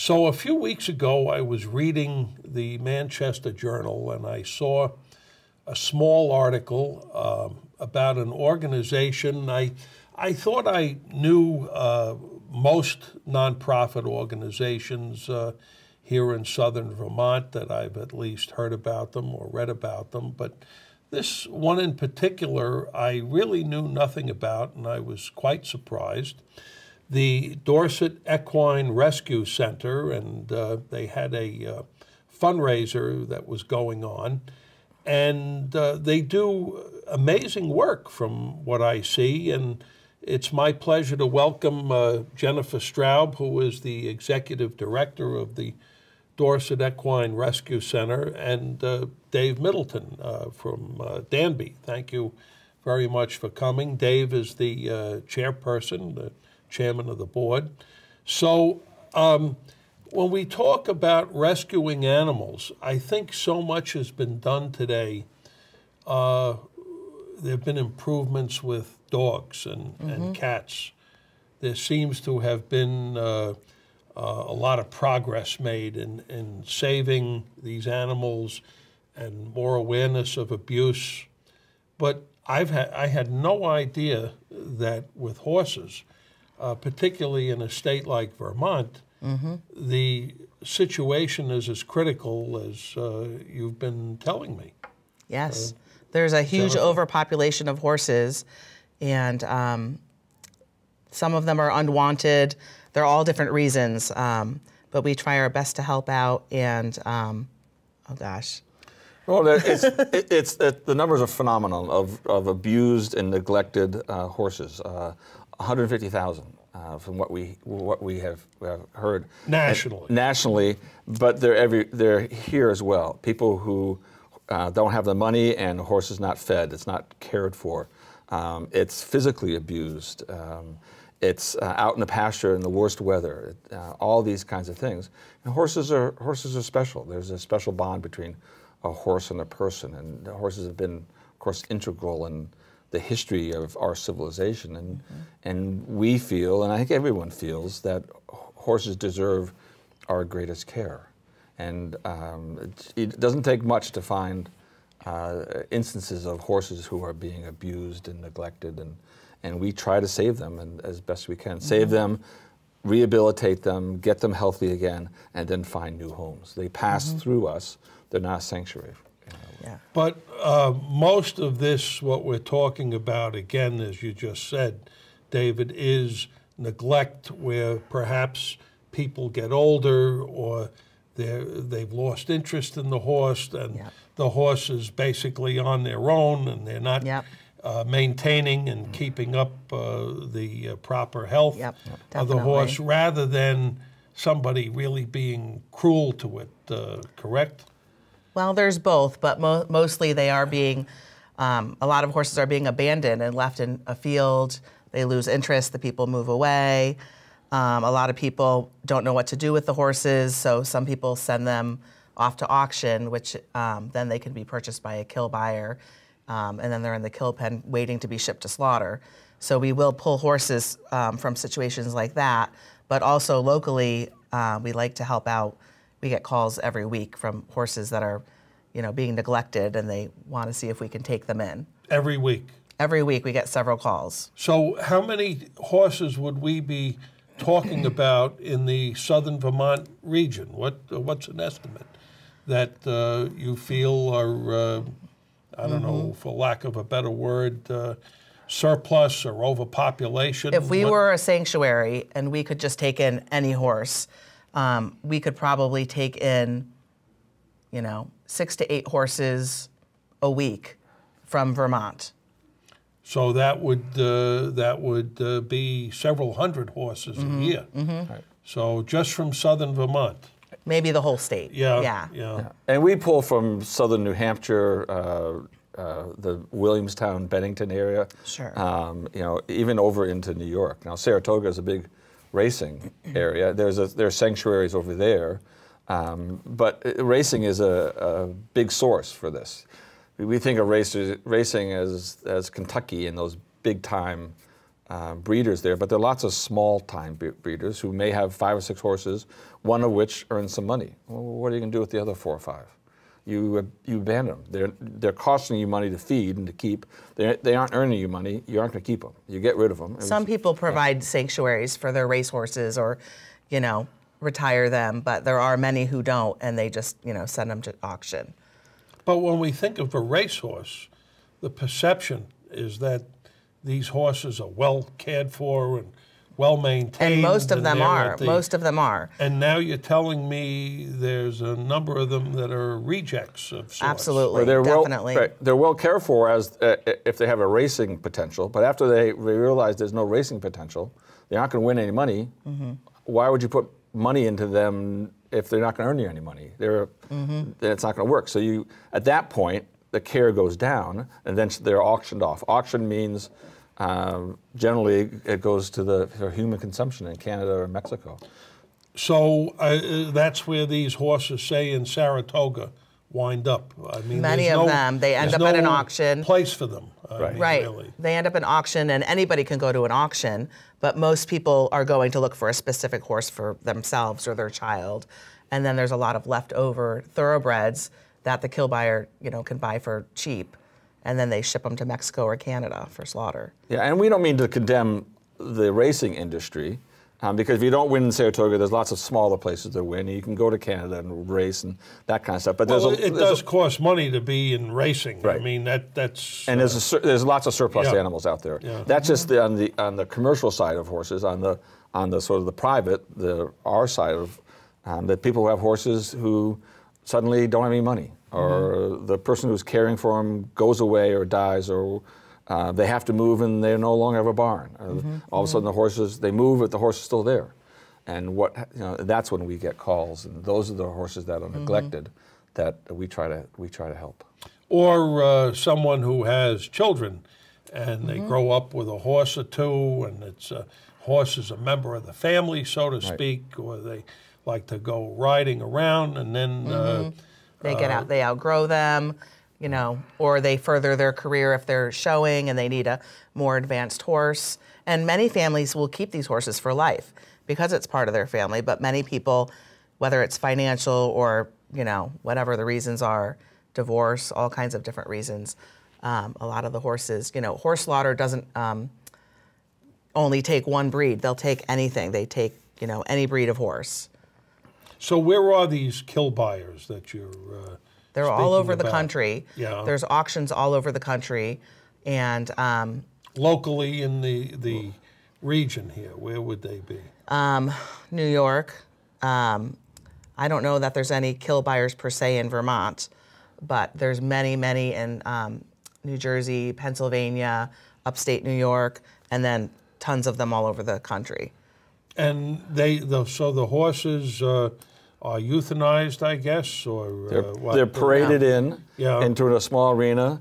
So a few weeks ago, I was reading the Manchester Journal, and I saw a small article about an organization. I thought I knew most nonprofit organizations here in southern Vermont, that I've at least heard about them or read about them, but this one in particular I really knew nothing about, and I was quite surprised. The Dorset Equine Rescue Center, and they had a fundraiser that was going on, and they do amazing work from what I see, and it's my pleasure to welcome Jennifer Straub, who is the executive director of the Dorset Equine Rescue Center, and Dave Middleton from Danby. Thank you very much for coming. Dave is the chairperson, the chairman of the board. So when we talk about rescuing animals, I think so much has been done today. There have been improvements with dogs and cats. There seems to have been a lot of progress made in saving these animals and more awareness of abuse. But I had no idea that with horses, particularly in a state like Vermont, the situation is as critical as you've been telling me. Yes, there's a huge overpopulation of horses, and some of them are unwanted. They're all different reasons, but we try our best to help out, and oh gosh. Well, the numbers are phenomenal of abused and neglected horses. 150,000 from what we have heard nationally. Nationally, but they're here as well. People who don't have the money, and the horse is not fed. It's not cared for. It's physically abused. It's out in the pasture in the worst weather. All these kinds of things. And horses are special. There's a special bond between a horse and a person, and horses have been, of course, integral in the history of our civilization, and we feel, and I think everyone feels, that horses deserve our greatest care. And it doesn't take much to find instances of horses who are being abused and neglected, and we try to save them and as best we can. Save them, rehabilitate them, get them healthy again, and then find new homes. They pass through us. They're not a sanctuary. Yeah. But most of this, what we're talking about, again, as you just said, David, is neglect, where perhaps people get older, or they've lost interest in the horse, and the horse is basically on their own, and they're not maintaining and keeping up the proper health of the horse, rather than somebody really being cruel to it, correct? Well, there's both, but mostly they are being, a lot of horses are being abandoned and left in a field. They lose interest, the people move away. A lot of people don't know what to do with the horses, so some people send them off to auction, which then they can be purchased by a kill buyer, and then they're in the kill pen waiting to be shipped to slaughter. So we will pull horses from situations like that, but also locally, we like to help out. We get calls every week from horses that are, being neglected, and they want to see if we can take them in. Every week? Every week we get several calls. So how many horses would we be talking about in the southern Vermont region? What's an estimate that you feel are, I don't know, for lack of a better word, surplus or overpopulation? If we were a sanctuary and we could just take in any horse, we could probably take in, 6 to 8 horses a week from Vermont. So that would be several hundred horses a year. Right. So just from southern Vermont. Maybe the whole state. Yeah. And we pull from southern New Hampshire, the Williamstown, Bennington area. Sure. Even over into New York. Now Saratoga is a big racing area. There's sanctuaries over there, but racing is a big source for this. We think of racing as Kentucky and those big time breeders there, but there are lots of small-time breeders who may have 5 or 6 horses, one of which earns some money. Well, what are you going to do with the other 4 or 5? You abandon them. They're costing you money to feed and to keep. They aren't earning you money. You aren't going to keep them. You get rid of them. Some people provide sanctuaries for their racehorses, or, you know, retire them, but there are many who don't, and they just, you know, send them to auction. But when we think of a racehorse, the perception is that these horses are well cared for and well maintained. And most of them are. Most of them are. And now you're telling me there's a number of them that are rejects of sorts. Absolutely, they're definitely. They're well cared for as if they have a racing potential, but after they realize there's no racing potential, they're not going to win any money. Why would you put money into them if they're not going to earn you any money? Then it's not going to work. So you, at that point, the care goes down, and then they're auctioned off. Auction means generally it goes to for human consumption in Canada or Mexico. So that's where these horses, say in Saratoga, wind up. I mean, many of them, they end up at an auction. Place for them. Right. Really. They end up in auction, and anybody can go to an auction, but most people are going to look for a specific horse for themselves or their child. And then there's a lot of leftover thoroughbreds that the kill buyer, you know, can buy for cheap, and then they ship them to Mexico or Canada for slaughter. Yeah, and we don't mean to condemn the racing industry, because if you don't win in Saratoga, there's lots of smaller places to win. You can go to Canada and race and that kind of stuff. But it does cost money to be in racing. Right. I mean, that's... And there's lots of surplus animals out there. Yeah. That's just on the commercial side of horses. On the sort of the private, our side of the people who have horses who suddenly don't have any money, or the person who's caring for them goes away or dies, or they have to move and they no longer have a barn. All of a sudden the horses, they move, but the horse is still there. And that's when we get calls, and those are the horses that are neglected that we try to help. Or someone who has children and they grow up with a horse or two, and it's horse is a member of the family, so to speak, or they like to go riding around, and then they get out, they outgrow them, you know, or they further their career if they're showing and they need a more advanced horse. And many families will keep these horses for life because it's part of their family, but many people, whether it's financial or, you know, whatever the reasons are, divorce, all kinds of different reasons, a lot of the horses, you know, horse slaughter doesn't only take one breed. They'll take anything. They take, you know, any breed of horse. So where are these kill buyers that you're They're all over the about? country. Yeah. There's auctions all over the country. And locally in the region here, where would they be? New York. I don't know that there's any kill buyers per se in Vermont, but there's many, many in New Jersey, Pennsylvania, upstate New York, and then tons of them all over the country. And so the horses are euthanized, I guess, or they're paraded into a small arena.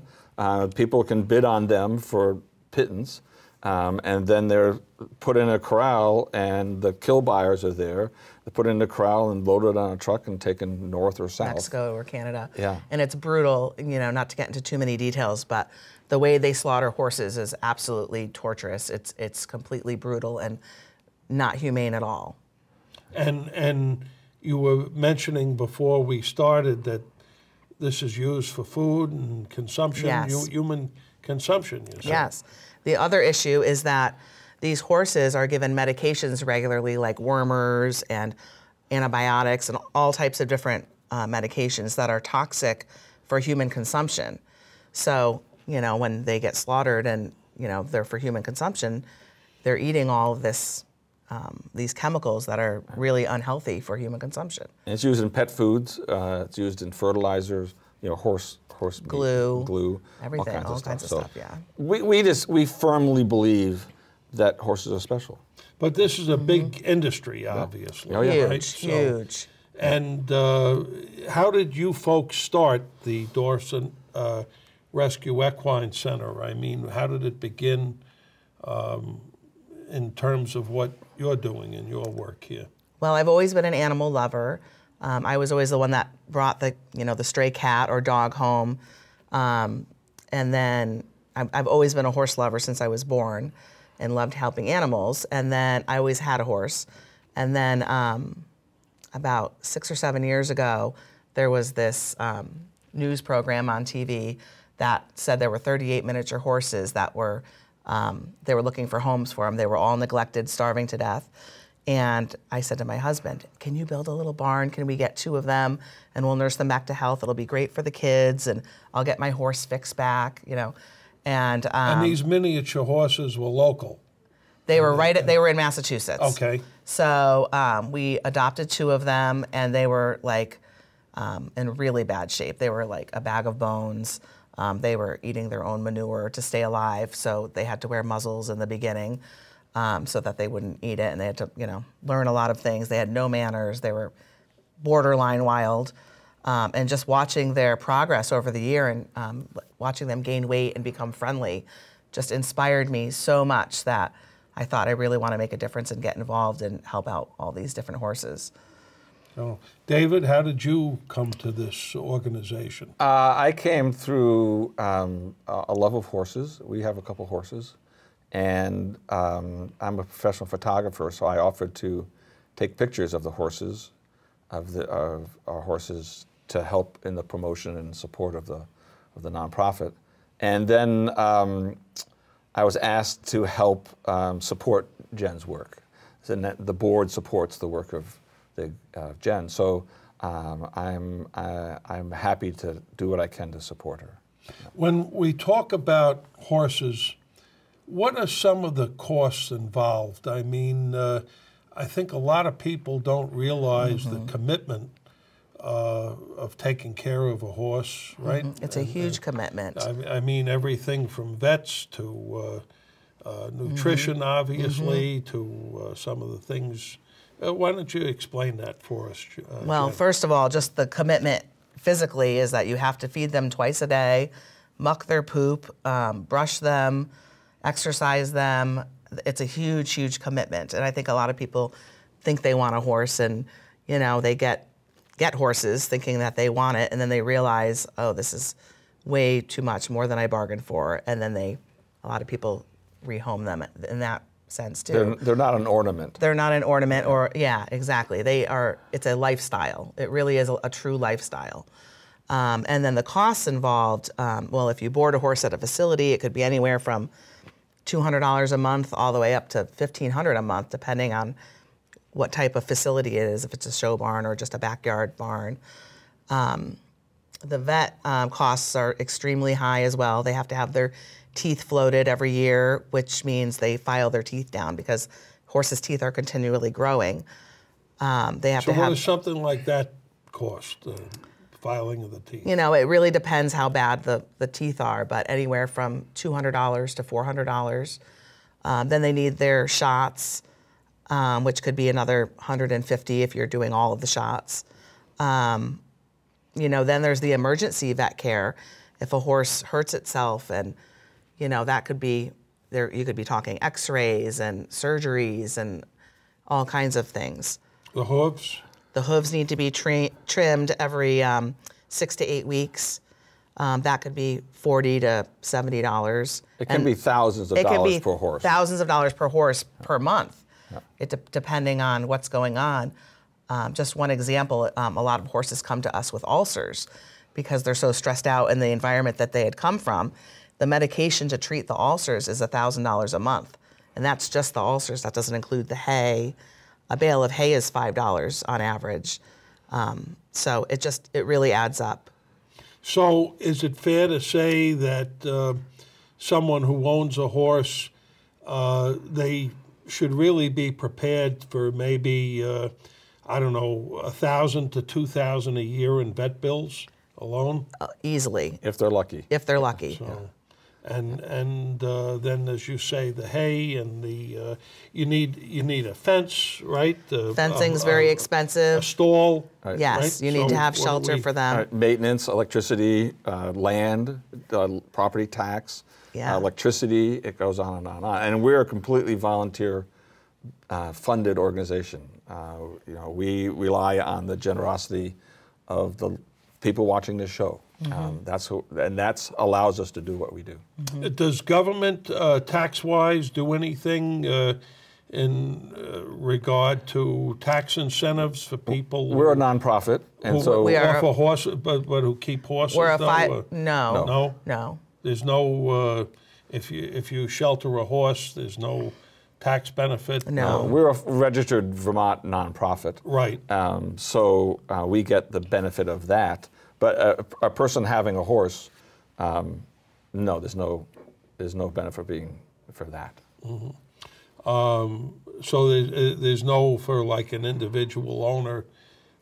People can bid on them for pittance, and then they're put in a corral, and the kill buyers are there. They're put in a corral and loaded on a truck and taken north or south. Mexico or Canada. Yeah. And it's brutal, you know, not to get into too many details, but the way they slaughter horses is absolutely torturous. It's completely brutal and not humane at all. And you were mentioning before we started that this is used for food and consumption, human consumption, you said. Yes. The other issue is that these horses are given medications regularly, like wormers and antibiotics and all types of different medications that are toxic for human consumption. So, you know, when they get slaughtered and, you know, they're for human consumption, they're eating all of this, these chemicals that are really unhealthy for human consumption. And it's used in pet foods. It's used in fertilizers. You know, horse glue, everything, all kinds of stuff. Yeah. We firmly believe that horses are special. But this is a big industry, obviously. Oh, yeah. Huge, huge. And how did you folks start the Dorset Rescue Equine Center? I mean, how did it begin in terms of what you're doing in your work here? Well, I've always been an animal lover. I was always the one that brought the stray cat or dog home. And then I've always been a horse lover since I was born. and loved helping animals. And then I always had a horse. And then about 6 or 7 years ago, there was this news program on TV that said there were 38 miniature horses that were, they were looking for homes for them. They were all neglected, starving to death. And I said to my husband, can you build a little barn? Can we get 2 of them and we'll nurse them back to health? It'll be great for the kids and I'll get my horse fixed back, you know. And these miniature horses were local? They were they were in Massachusetts. Okay. So we adopted 2 of them and they were like in really bad shape. They were like a bag of bones. They were eating their own manure to stay alive. So they had to wear muzzles in the beginning. So that they wouldn't eat it, and they had to, you know, learn a lot of things. They had no manners. They were borderline wild, and just watching their progress over the year and watching them gain weight and become friendly, just inspired me so much that I thought I really want to make a difference and get involved and help out all these different horses. So, David, how did you come to this organization? I came through a love of horses. We have a couple horses. And I'm a professional photographer, so I offered to take pictures of the horses, of our horses, to help in the promotion and support of the nonprofit. And then I was asked to help support Jen's work. So the board supports the work of Jen, so I'm happy to do what I can to support her. When we talk about horses, what are some of the costs involved? I mean, I think a lot of people don't realize the commitment of taking care of a horse, right? It's a huge commitment. I mean, everything from vets to nutrition, obviously, to some of the things. Why don't you explain that for us, Well, Jen? first of all, just the commitment physically is that you have to feed them twice a day, muck their poop, brush them, exercise them. It's a huge, huge commitment. And I think a lot of people think they want a horse and, you know, they get horses thinking that they want it and then they realize, oh, this is way too much, more than I bargained for. And then a lot of people rehome them in that sense too. They're not an ornament. They're not an ornament or, yeah, exactly. It's a lifestyle. It really is a true lifestyle. And then the costs involved, well, if you board a horse at a facility, it could be anywhere from $200 a month all the way up to $1,500 a month, depending on what type of facility it is, if it's a show barn or just a backyard barn. The vet costs are extremely high as well. They have to have their teeth floated every year, which means they file their teeth down because horses' teeth are continually growing. They have So to what have, does something like that cost, filing of the teeth? you know, it really depends how bad the teeth are, but anywhere from $200 to $400. Then they need their shots, which could be another $150 if you're doing all of the shots. You know, then there's the emergency vet care. If a horse hurts itself, and you know, that could be there. You could be talking X-rays and surgeries and all kinds of things. The hooves? The hooves need to be trimmed every 6 to 8 weeks. That could be $40 to $70. It can be thousands of dollars per horse. Thousands of dollars per horse per month, depending on what's going on. Just one example, a lot of horses come to us with ulcers because they're so stressed out in the environment that they had come from. The medication to treat the ulcers is $1,000 a month. And that's just the ulcers. That doesn't include the hay. A bale of hay is $5 on average. So it really adds up. So is it fair to say that someone who owns a horse, they should really be prepared for maybe, I don't know, $1,000 to $2,000 a year in vet bills alone? Easily. If they're lucky. If they're lucky. So, and then, as you say, the hay and the you need a fence, right? Fencing's very expensive. A stall. Yes, right? you need to have shelter for them. Maintenance, electricity, land, property tax, electricity. It goes on and on and on. And we're a completely volunteer funded organization. You know, we rely on the generosity of the people watching this show. That's allows us to do what we do. Does government, tax-wise, do anything in regard to tax incentives for people? We're a nonprofit, and who so we are offer horses, but who keep horses. We're a though, no. No. No. There's no. If you shelter a horse, there's no tax benefit. No. We're a registered Vermont nonprofit. Right. So we get the benefit of that. But a person having a horse, no, there's no benefit for that. So there's no, for like an individual owner,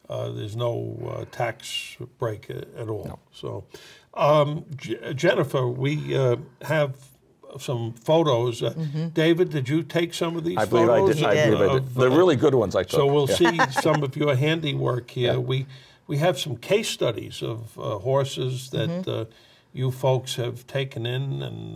there's no tax break at all. No. So, Jennifer, we have some photos. David, did you take some of these I believe photos? I did. They're really good ones I took. So we'll see some of your handiwork here. Yeah. We have some case studies of horses that you folks have taken in and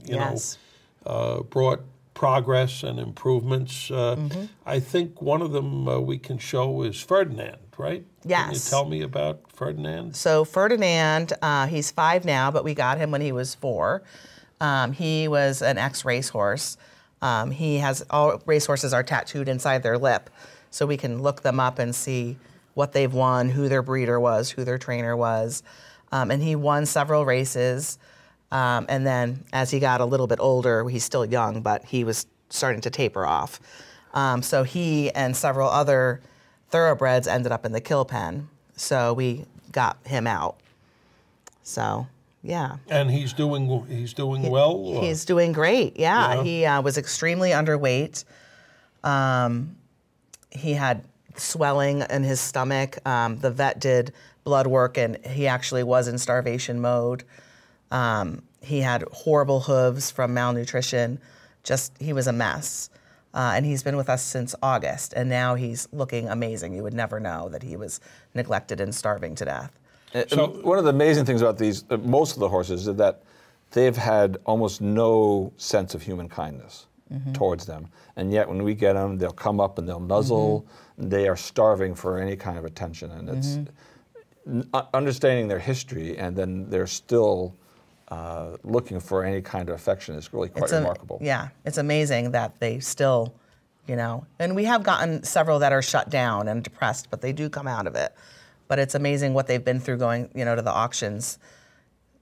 you know, brought progress and improvements. I think one of them we can show is Ferdinand, right? Yes. Can you tell me about Ferdinand? So Ferdinand, he's 5 now, but we got him when he was 4. He was an ex-racehorse. All racehorses are tattooed inside their lip, so we can look them up and see what they've won, who their breeder was, who their trainer was. And he won several races. And then as he got a little bit older, he's still young, but he was starting to taper off. So he and several other thoroughbreds ended up in the kill pen. So we got him out. So, yeah. And he's doing well? Or? He's doing great, yeah. He was extremely underweight. He had swelling in his stomach. The vet did blood work, and he actually was in starvation mode. He had horrible hooves from malnutrition. He was a mess. And he's been with us since August, and now he's looking amazing. You would never know that he was neglected and starving to death. So one of the amazing things about these, most of the horses, is that they've had almost no sense of human kindness towards them. And yet when we get them, they'll come up and they'll nuzzle. They are starving for any kind of attention. And it's understanding their history, and then they're still looking for any kind of affection is really quite remarkable. Yeah, it's amazing that they still, you know, and we have gotten several that are shut down and depressed, but they do come out of it. But it's amazing what they've been through going, you know, to the auctions,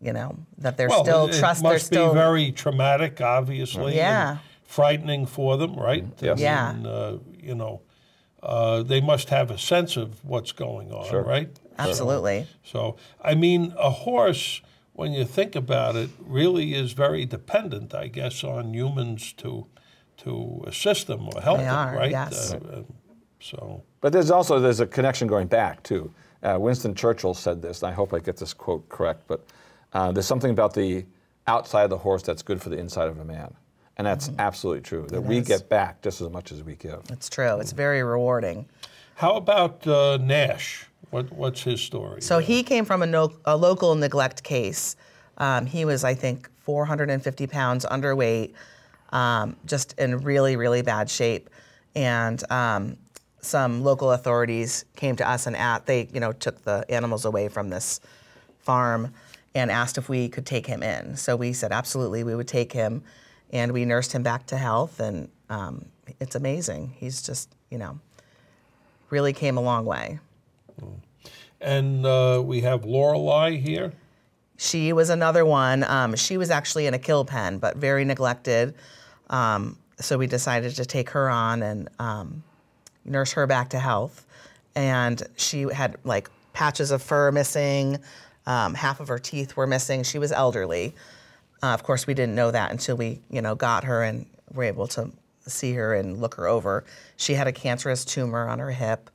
you know, that they're still it must be very traumatic, obviously. Yeah. And frightening for them, right? Yes. Yeah. And, you know, they must have a sense of what's going on, right? Absolutely. So, I mean, a horse, when you think about it, really is very dependent, I guess, on humans to assist them or help them, right? Yes. But there's a connection going back too. Winston Churchill said this, and I hope I get this quote correct, but there's something about the outside of the horse that's good for the inside of a man. And that's absolutely true, that we get back just as much as we give. It's true. It's very rewarding. How about Nash? What's his story? So he came from a local neglect case. He was, I think, 450 pounds underweight, just in really, really bad shape. And some local authorities came to us and they, you know, took the animals away from this farm and asked if we could take him in. So we said absolutely, we would take him, and we nursed him back to health, and it's amazing. He's just, you know, really came a long way. And we have LORELEI here. She was another one. She was actually in a kill pen, but very neglected. So we decided to take her on and nurse her back to health. And she had like patches of fur missing, half of her teeth were missing. She was elderly. Of course, we didn't know that until we, you know, got her and were able to see her and look her over. She had a cancerous tumor on her hip.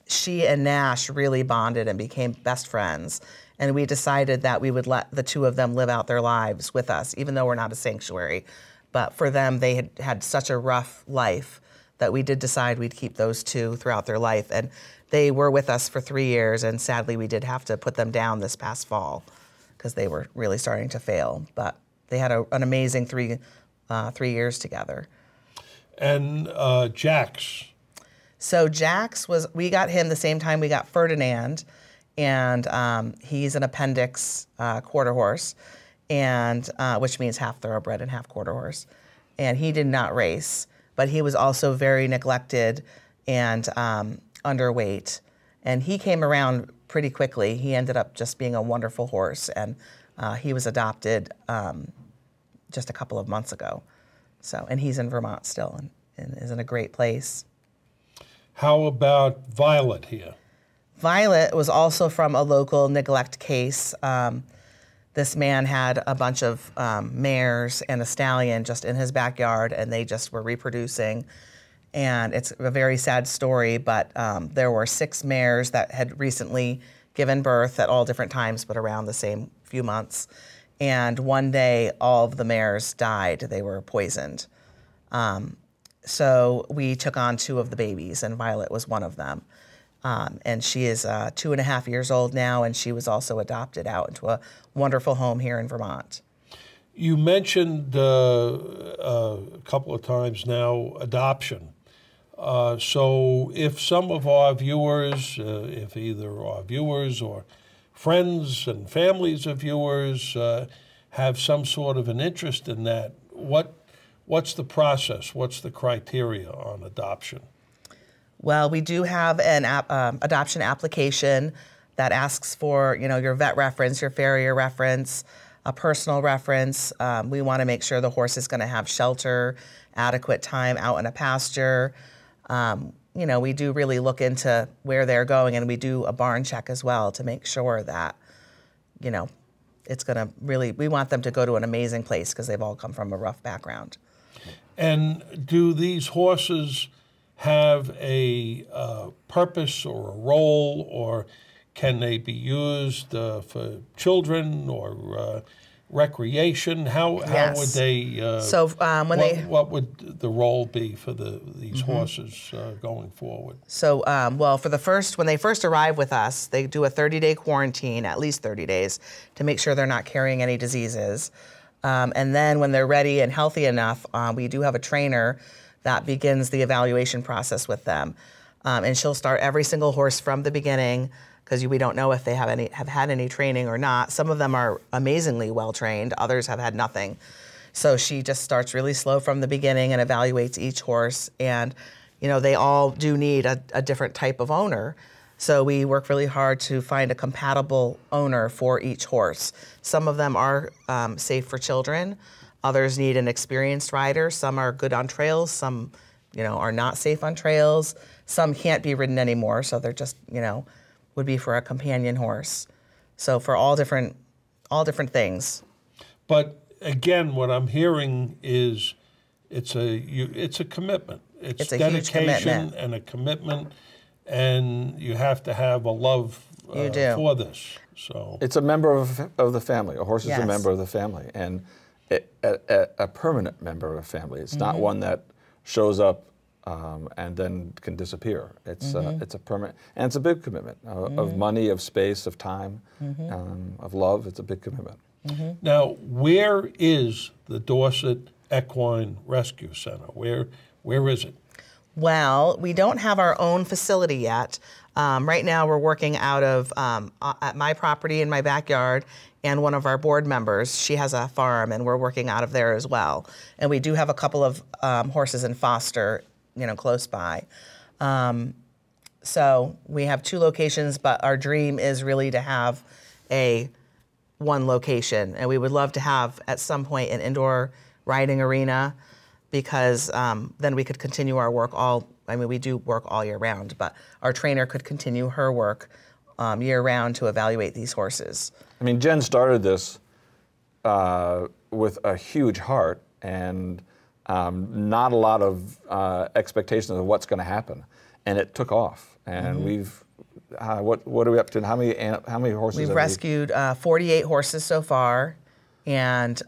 She and Nash really bonded and became best friends. And we decided that we would let the two of them live out their lives with us, even though we're not a sanctuary. But for them, they had had such a rough life that we did decide we'd keep those two throughout their life. And they were with us for 3 years, and sadly, we did have to put them down this past fall because they were really starting to fail. But they had an amazing 3 years together. And Jax. So Jax we got him the same time we got Ferdinand, and he's an appendix quarter horse, and which means half thoroughbred and half quarter horse. And he did not race, but he was also very neglected and underweight. And he came around pretty quickly. He ended up just being a wonderful horse, and he was adopted just a couple of months ago. So, and he's in Vermont still, and is in a great place. How about Violet here? Violet was also from a local neglect case. This man had a bunch of mares and a stallion just in his backyard, and they just were reproducing. And it's a very sad story, but there were 6 mares that had recently given birth at all different times, but around the same few months. And one day, all of the mares died. They were poisoned. So we took on 2 of the babies, and Violet was one of them. And she is 2.5 years old now, and she was also adopted out into a wonderful home here in Vermont. You mentioned a couple of times now adoption. So if some of our viewers, if either our viewers or friends and families of viewers have some sort of an interest in that, what's the process? What's the criteria on adoption? Well, we do have an adoption application that asks for, your vet reference, your farrier reference, a personal reference. We want to make sure the horse is going to have shelter, adequate time out in a pasture. We do really look into where they're going, and we do a barn check as well to make sure that, it's going to really, we want them to go to an amazing place because they've all come from a rough background. And do these horses have a purpose or a role, or can they be used for children or recreation? How would they? What would the role be for these horses going forward? So, well, when they first arrive with us, they do a 30-day quarantine, at least 30 days, to make sure they're not carrying any diseases. And then when they're ready and healthy enough, we do have a trainer that begins the evaluation process with them. And she'll start every single horse from the beginning, because we don't know if they have had any training or not. Some of them are amazingly well trained, others have had nothing. So she just starts really slow from the beginning and evaluates each horse. And they all do need a different type of owner. So we work really hard to find a compatible owner for each horse. Some of them are safe for children. Others need an experienced rider. Some are good on trails. Some, are not safe on trails. Some can't be ridden anymore, so they're just, would be for a companion horse. So for all different things. But again, what I'm hearing is it's a commitment. It's a dedication and a commitment, and you have to have a love for this. So it's a member of the family. A horse is a member of the family, and a permanent member of a family. It's not one that shows up and then can disappear. It's a permanent, and it's a big commitment of money, of space, of time, of love. It's a big commitment. Now, where is the Dorset Equine Rescue Center? Where is it? Well, we don't have our own facility yet. Right now, we're working out of at my property in my backyard, and one of our board members, she has a farm, and we're working out of there as well. And we do have a couple of horses in foster, close by. So we have 2 locations, but our dream is really to have one location. And we would love to have, at some point, an indoor riding arena, because then we could continue our work we do work all year round, but our trainer could continue her work year round to evaluate these horses. Jen started this with a huge heart and not a lot of expectations of what's going to happen, and it took off. And we've what are we up to? How many horses? We've rescued 48 horses so far, and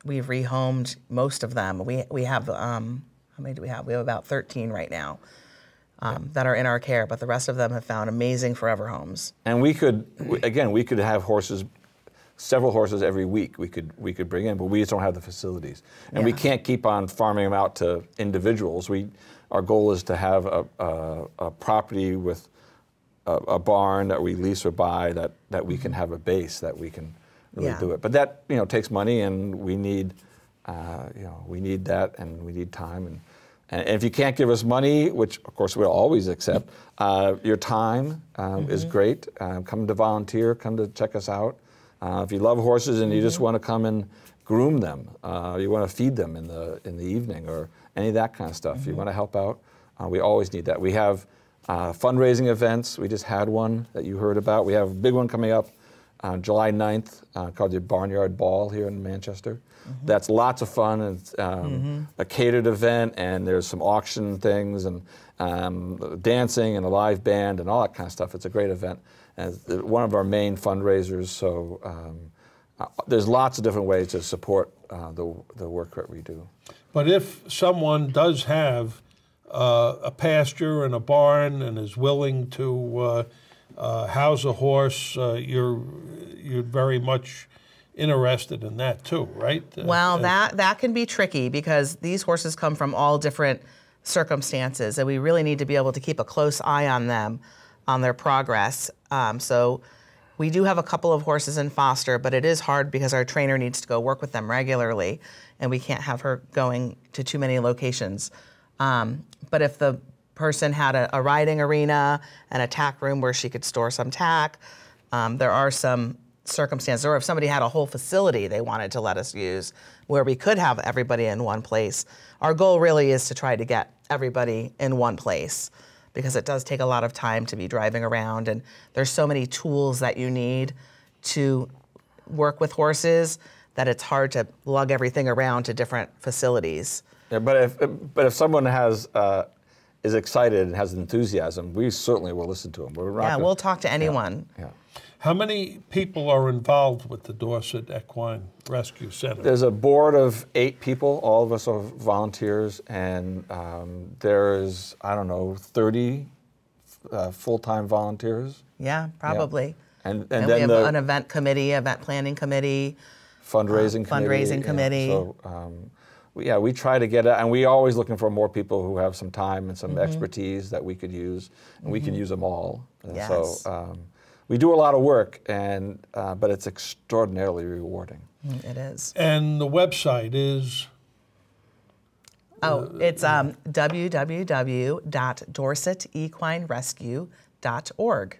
we've rehomed most of them. We have how many do we have? We have about 13 right now that are in our care, but the rest of them have found amazing forever homes. And we could have horses, several horses every week. We could bring in, but we just don't have the facilities, and we can't keep on farming them out to individuals. Our goal is to have a property with a barn that we lease or buy that we can have a base that we can really do it. But that takes money, and we need we need that, and we need time. And if you can't give us money, which of course we'll always accept, your time is great. Come to volunteer, come to check us out. If you love horses and you just want to come and groom them, you want to feed them in the evening or any of that kind of stuff, you want to help out, we always need that. We have fundraising events. We just had one that you heard about. We have a big one coming up on July 9th called the Barnyard Ball here in Manchester. That's lots of fun. It's a catered event, and there's some auction things and dancing and a live band and all that kind of stuff. It's a great event. And it's one of our main fundraisers, so there's lots of different ways to support the work that we do. But if someone does have a pasture and a barn and is willing to house a horse, you're very much interested in that too, right? Well, that can be tricky because these horses come from all different circumstances, and we really need to be able to keep a close eye on them, on their progress. So we do have a couple of horses in foster, but it is hard because our trainer needs to go work with them regularly, and we can't have her going to too many locations. But if the person had a riding arena and a tack room where she could store some tack, there are some circumstances, or if somebody had a whole facility they wanted to let us use where we could have everybody in one place. Our goal really is to try to get everybody in one place because it does take a lot of time to be driving around, and there's so many tools that you need to work with horses that it's hard to lug everything around to different facilities. Yeah, but if someone is excited and has enthusiasm, we certainly will listen to them. We'll talk to anyone. Yeah. How many people are involved with the Dorset Equine Rescue Center? There's a board of 8 people. All of us are volunteers, and there's, I don't know, 30 full-time volunteers. Yeah, probably. Yeah. And then we have an event committee, event planning committee, fundraising committee. So, we try to get it, and we're always looking for more people who have some time and some expertise that we could use, and we can use them all. Yes. So we do a lot of work, and but it's extraordinarily rewarding. It is. And the website is? It's www.dorsetequinerescue.org.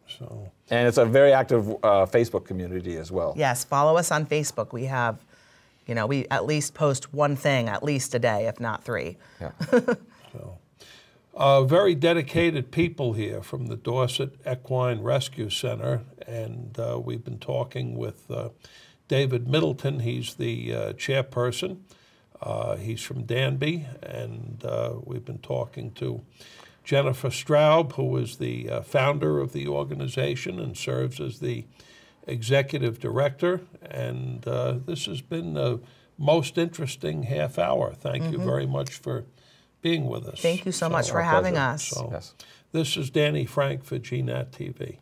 So. And it's a very active Facebook community as well. Yes, follow us on Facebook. We have, we at least post one thing at least a day, if not 3. Yeah. Very dedicated people here from the Dorset Equine Rescue Center, and we've been talking with David Middleton. He's the chairperson. He's from Danby, and we've been talking to Jennifer Straub, who is the founder of the organization and serves as the executive director. And this has been the most interesting half hour. Thank you very much for being with us. Thank you so much for having us. This is Danny Frank for GNAT TV.